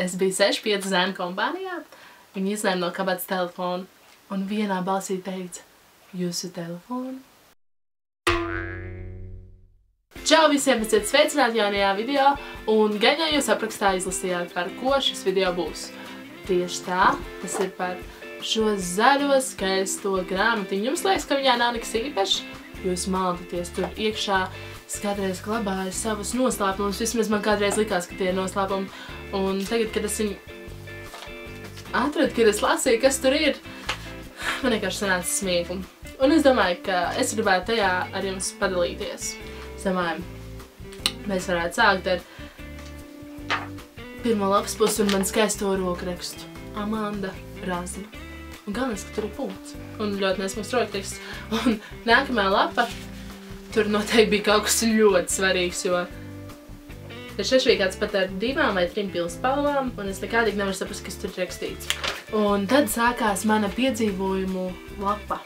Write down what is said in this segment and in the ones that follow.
Es biju 6-5 zēnu kompānijā, viņi izņēma no kabatas telefonu un vienā balsī teica: jūsu telefonu. Čau visiem, esiet sveicināti jaunajā video, un gan jau jūs aprakstā izlasījāt, par ko šis video būs. Tieši tā, tas ir par šo zaļo skaisto grāmatiņu. Jums liekas, ka viņā nav nekas īpašs, jūs maldaties tur iekšā. Es kādreiz glabāju savus noslēpumus, vismaz man kādreiz likās, ka tie ir noslēpumi. Un tagad, kad es viņu atradu, kad es lasīju, kas tur ir, man vienkārši sanāca smieklumi. Un es domāju, ka es gribētu tajā ar jums padalīties. Es domāju, mēs varētu sākt ar pirmo lapas pusi un man skaisto rokrakstu. Amanda Razma. Un galvenais, ka tur ir punkts. Un ļoti nesmūs rokraksts. Un nākamā lapa, tur noteikti bija kaut kas ļoti svarīgs, jo ir šešvīkāts pat ar 2 vai 3 pilspalvām, un es nekādīgi nevaru saprast, kas tur ir rakstīts. Un tad sākās mana piedzīvojumu lapa,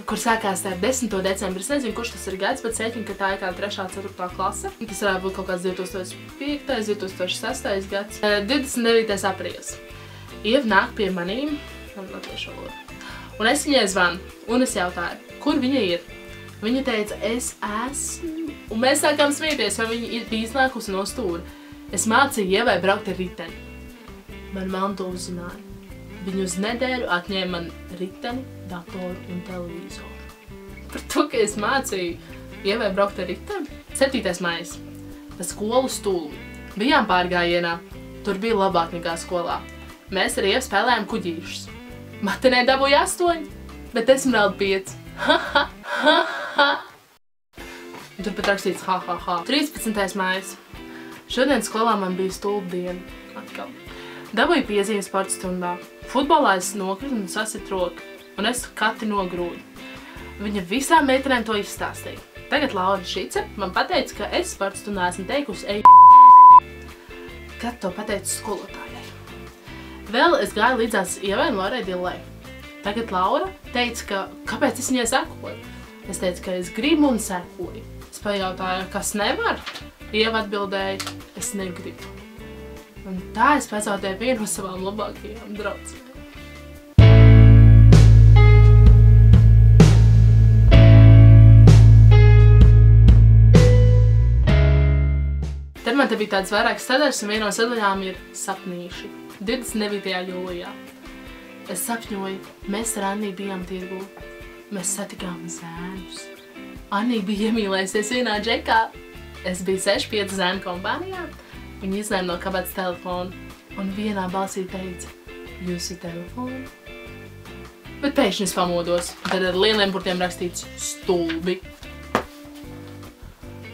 kur sākās ar 10. decembri. Es nezinu, kurš tas ir gads, bet sēķiņ, ka tā ir kā 3. 4. klase. Tas varētu būt kaut kāds 2005. 2006. gads. 29. aprīlis. Ieva nāk pie manīm, un es viņai zvanu, un es jautāju, kur viņa ir. Viņa teica, es esmu, un mēs sākām smieties, jo viņa bija iznākusi no stūra. Es mācīju Ievai braukt ar riteni. Man mantu uzzināja. Viņa uz nedēļu atņēma man riteni, datoru un televizoru. Par to, ka es mācīju Ievai braukt ar riteni. 7. maijs. Pa skolu stulbi. Bijām pārgājienā. Tur bija labāk nekā skolā. Mēs ar Ievu spēlējām kuģīšus. Matenē dabūja 8, bet esmu raudu 5. Ha, ha, ha, ha. Un tur pat rakstīts ha, ha, ha. 13. maijs. Šodien skolā man bija stulba diena. Atkal. Dabūju piezīmes sporta stundā. Futbolā es nokritu un sasit roku. Un es kati nogrūdu. Viņa visām meitenēm to izstāstīja. Tagad Laura Šice man pateica, ka es sporta stundā esmu teikusi Kad to pateicu skolotājai. Vēl es gāju līdzās Ievai un Laurai Dillai. Tagad Laura teica, ka kāpēc es viņai sekoju. Es teicu, ka es gribu un sekoju. Es pajautāju, kas nevar? Ieva atbildēja, es negribu. Un tā es pazaudēju vienu no savām labākajām draudzēm. Tad man te bija tāds vairākas sadaļas, un viena no sadaļām ir sapnīši. 29. jūlijā. Es sapņoju, mēs ar Anniju bijām tirgū. Mēs satikām zēnus. Annija bija iemīlējusies vienā džekā. Es biju 6-5 zēnu kompānijā. Viņi izņēma no kabatas telefonu un vienā balsī teica: jūsu telefonu. Bet pēkšņi es pamodos. Tad ar lieliem burtiem rakstīts stulbi.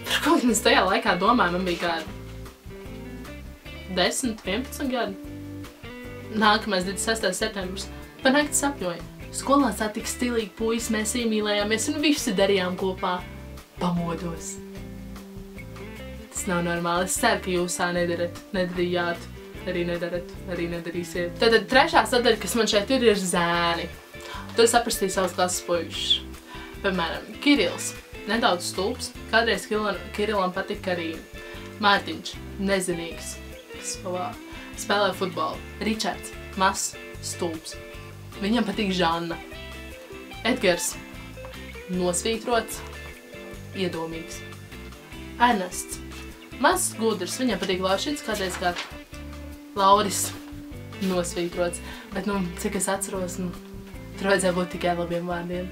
Par ko es tajā laikā domāju, man bija kādi 10, 11 gadi. Nākamais 26. septembris. Pa nakti sapņoju. Skolā satika stilīgi puisi, mēs iemīlējāmies un visi darījām kopā. Pamodos. Tas nav normāli. Es ceru, ka jūs tā nedarat. Nedarījāt. Arī nedarat. Arī nedarīsiet. Tātad trešā sadaļa, kas man šeit ir zēni. Tur saprastīju savus klases puišus. Piemēram, Kirils. Nedaudz stulbs. Kādreiz Kirilam patika Karīna. Mārtiņš. Nezinīgs. Spēlē futbolu. Ričards. Mazs. Stulbs. Viņam patīk Žanna. Edgars. Nosvītrots. Iedomīgs. Ernests. Mazs gudrs. Viņam patīk Laušits kādreiz kā Lauris. Nosvītrots. Bet, cik es atceros, tur vajadzēja būt tikai labiem vārdiem.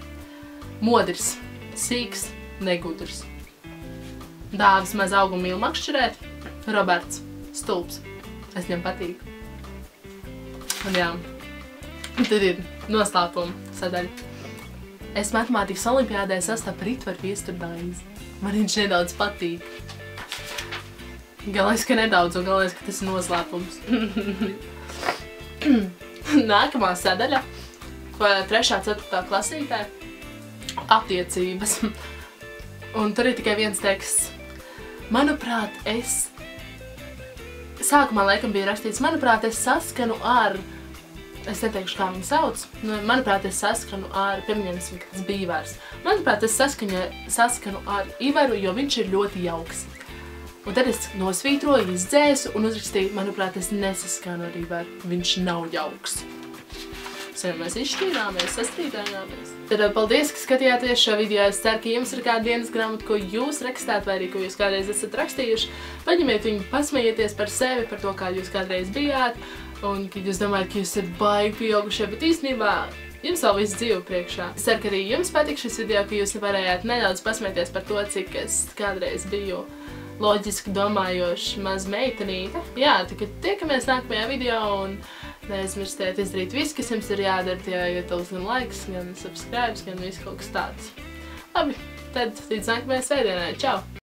Modrs. Sīks. Negudrs. Dāvis maz augu mīl makšķerēt. Roberts. Stulbs. Es viņam patīku. Un jā, tad ir noslēpuma sadaļa. Es matemātikas olimpiādē sastapu Ritvaru viesturdaizi. Man viņš nedaudz patīk. Galvenais, ka nedaudz, un galvenais, ka tas ir noslēpums. Nākamā sadaļa, 3. 4. klasītē, attiecības. Un tur ir tikai viens teksts. Manuprāt, Sākumā laikam bija rakstīts, manuprāt, es saskanu ar, es neteikšu, kā viņu sauc, manuprāt, es saskanu ar, pieminēsim, ka tas bija Ivars. Manuprāt, es saskanu ar Ivaru, jo viņš ir ļoti jauks. Un tad es nosvītroju, izdzēsu un uzrakstīju, manuprāt, es nesaskanu ar Ivaru. Viņš nav jauks. Mēs izšķīrāmies, sastrīdājāmies. Tad paldies, ka skatījāties šo video. Es ceru, ka jums ir kāda dienas grāmata, ko jūs rakstāt, vai arī ko jūs kādreiz esat rakstījuši. Paņemiet viņu, pasmējieties par sevi, par to, kā jūs kādreiz bijāt, un ka jūs domājat, ka jūs esat baigi pieaugušie, bet īstenībā jums vēl viss dzīve priekšā. Es ceru, ka arī jums patīk šis video, ka jūs varējāt nedaudz pasmēties par to, cik es kādreiz biju loģiski domājoša maza meitenīte. Jā, tikai tiekamies nākamajā video un neaizmirstiet izdarīt visu, kas jums ir jādara, tajā ietilps gan laiks, gan subscribes, gan viss kaut kas tāds. Labi, tad līdz nākamajai svētdienai. Čau!